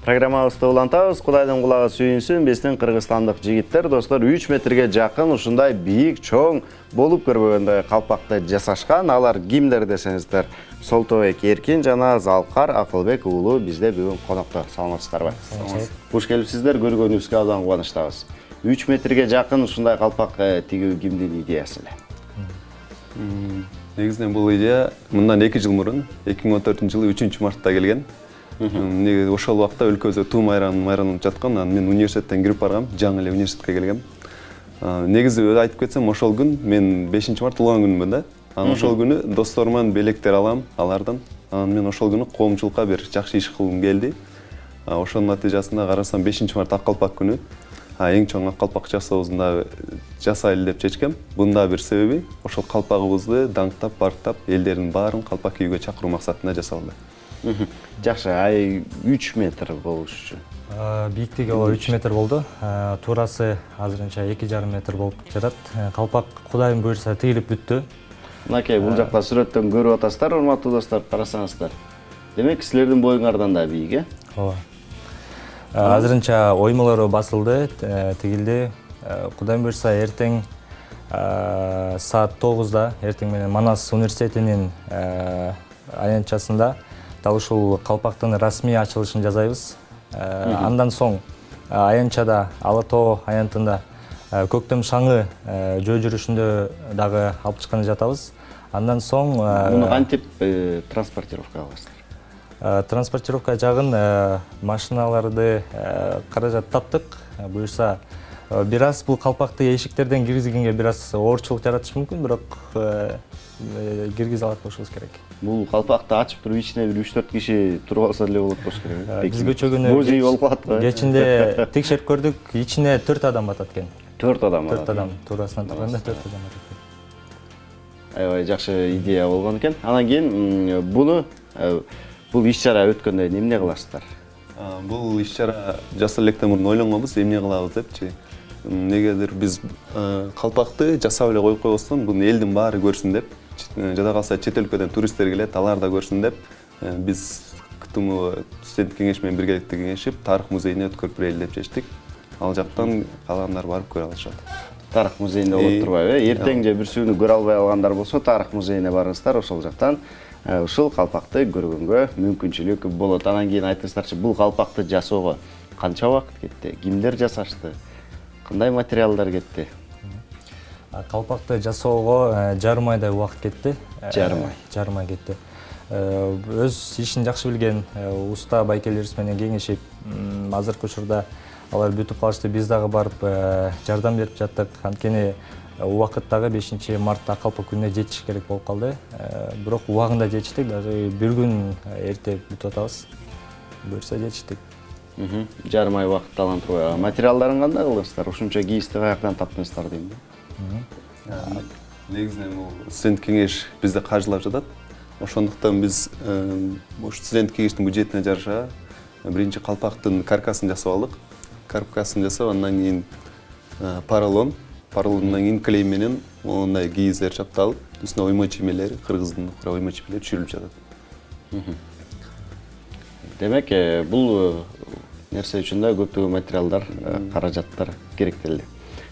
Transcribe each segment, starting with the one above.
Программабызды улантабыз. Кудайдын кулагы сүйүнсүн. Биздин кыргызстандык жигиттер, достор, 3 метрге жакын ушундай бийик, чоң болуп көрбөгөндөй калпакты жасашкан. Алар кимдер десеңиздер, Солтообек Эркин жана Залкар Акылбек уулу бизде бүгүн конокто. Саламатсыздарбы? Куш келипсиздер, көргөнүбүзгө абдан кубанычтабыз. 3 метрге жакын ушундай калпак тигүү кимдин идеясы эле? Негизинен бул идея мындан 2 жыл мурун, 2014-жылы 3-мартта келген. Ошол убакта өлкөбүздө туу майрамы жаткан, мен университеттен кирип баргам, жаңы эле университетке келгем. Негизи айтып кетсем, ошол күн мен 5-март туулган күнүмүн да. Ошол күнү досторума белектер алам, алардан. Мен ошол күнү коомчулукка бир жакшы иш кылгым келди. Ошонун натыйжасында карасам 5-март ак калпак күнү. Эң чоң ак калпак жасообузда жасайлы деп чечкем. Бунда бир себеби ошол калпагыбызды даңктап, барктап, элдердин баарын калпак кийүүгө чакыруу максатында жасалды. Жакшы, 3 метр болуш үчүн. Бийиктиги 3 метр болду. Туурасы азырынча 2,5 метр болуп жатат. Калпак Кудайым буйрса тигилип бүттү. Мынакей бул жакта сүрөттөн көрүп атасыздар, урматтуу достор, карасаңыздар. Демек, силердин боюңардан да бийик, э? Ооба. Азырынча оймолору басылды, тигилди. Кудайым буйрса эртең саат 9-да, эртең менен Манас университетинин аянтчасында дал ушул калпактын расмий ачылышын жасайбыз. Андан соң аянтчада Ала Тоо аянтында көктөм шаңы жөө жүрүшүндө дагы алып чыкканы жатабыз. Андан соң муну кантип транспортировка кыласыздар? Транспортировка жагын машиналарды каражат таптык. Буюрса бир аз бул калпакты эшиктерден киргизгенге бир аз оорчулук жаратышы мүмкүн, бирок киргизе алат болушубуз керек. Бул калпакты ачып туруп ичине бир 3-4 киши туруп алса деле болот болуш керек. Биз көчөгүнү божий болуп калат го. Кечинде текшерип көрдүк, ичине 4 адам батат экен. 4 адам. 4 адам туурасынан турганда 4 адам батат экен. Аябай жакшы идея болгон экен. Анан кийин бул иш-чара өткөндө эмне кыласыздар? Бул иш-чара жасал электе мурун ойлонгонбуз, эмне кылабыз депчи. Негедир биз калпакты жасап эле коюп койбостон, буну элдин баары көрсүн деп, жада калса чет өлкөдөн туристтер келет, алар да көрсүн деп, биз КТМ студенттик кеңеш менен биргеликте кеңешип, тарых музейине өткөрүп берели деп чечтик. Ал жактан калгандар барып көрө алышат. Тарых музейинде болуп турбайбы? Эртең же бир сүүнү көрө албай калгандар болсо, тарых музейине барыңыздар, ошол жактан ушул калпакты көргөнгө мүмкүнчүлүк болот. Анан кийин айтыңыздарчы, бул калпакты жасоого канча убакыт кетти? Кимдер жасашты? Кандай материалдар кетти? Калпакты жасоого жарым айдай убакыт кетти. Жарым ай кетти. Өз ишин жакшы билген уста байкелерибиз менен кеңешип, азыркы учурда алар бүтүп калышты, биз дагы барып жардам берип жаттык. Анткени убакыт дагы 5-март ак калпак күнүнө жетиш керек болуп калды. Бирок убагында жетиштик, даже бир күн эрте бүтүп атабыз. Буйрса жетиштик. Жарым ай убакыт алган турбайбы? Материалдарын кандай кылдыңыздар? Ушунча кийизди каяктан таптыңыздар дейм да? Негизинен бул студенттик кеңеш бизде каржылап жатат. Ошондуктан биз студенттик кеңештин бюджетине жараша биринчи калпактын каркасын жасап алдык. Каркасын жасап, андан кийин поролондан кийин клей менен ондай кийиздер чапталып, үстүнө оймо чиймелери, кыргыздын оймо чиймелери түшүрүлүп жатат. Демек, бул нерсе үчүн да көптөгөн материалдар, каражаттар керектелди.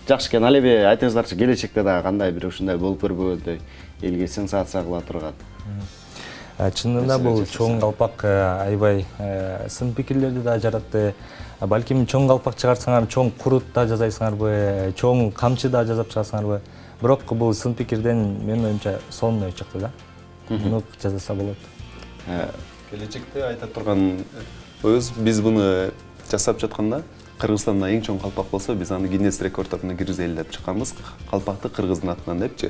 Жакшы экен, ал эми айтыңыздарчы, келечекте дагы кандай бир ушундай болуп көрбөгөндөй элге сенсация кыла турган? Чынында бул чоң калпак аябай сын пикирлерди да жаратты. Балким чоң калпак чыгарсаңар, чоң курут да жасайсыңарбы, чоң камчы да жасап чыгасыңарбы. Бирок бул сын пикирден менин оюмча сонун чыкты да. Муну жасаса болот. Келечекте айта турган өз биз буну жасап жатканда Кыргызстанда эң чоң калпак болсо, биз аны Гиннес рекордторуна киргизели деп чыкканбыз. Калпакты кыргыздын атынан депчи.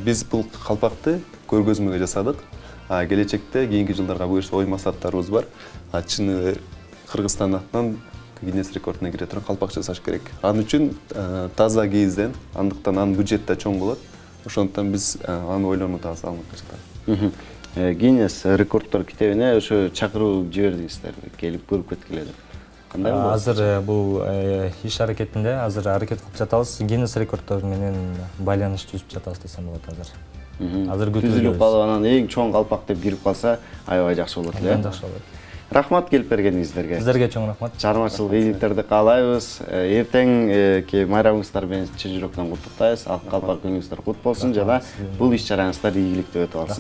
Биз бул калпакты көргөзмөгө жасадык. Келечекте кийинки жылдарга буюрса ой максаттарыбыз бар. Чыны Кыргызстан атынан Гиннес рекордуна кире турган калпак жасаш керек. Ал үчүн таза кийизден, андыктан анын бюджети да чоң болот. Ошондуктан биз аны ойлонууда салынып жатат. Гиннес рекордтор китебине ошо чакыруу жибердиңиздер, келип көрүп кеткиле деп. Кандай болот? Азыр бул иш аракетинде, азыр аракет кылып жатабыз. Гиннес рекордтор менен байланыш түзүп жатабыз десем болот азыр. Азыр түзүлүп калып, анан эң чоң калпак деп кирип калса, аябай жакшы болот эле. Жакшы болот. Рахмат келип бергениңиздерге. Сиздерге чоң рахмат. Чыгармачылык ийгиликтерди каалайбыз. Эртеңки майрамыңыздар менен чын жүрөктөн куттуктайбыз. Ак калпак күнүңүздөр кут болсун жана бул иш-чараңыздар ийгиликтүү өтүп алсын.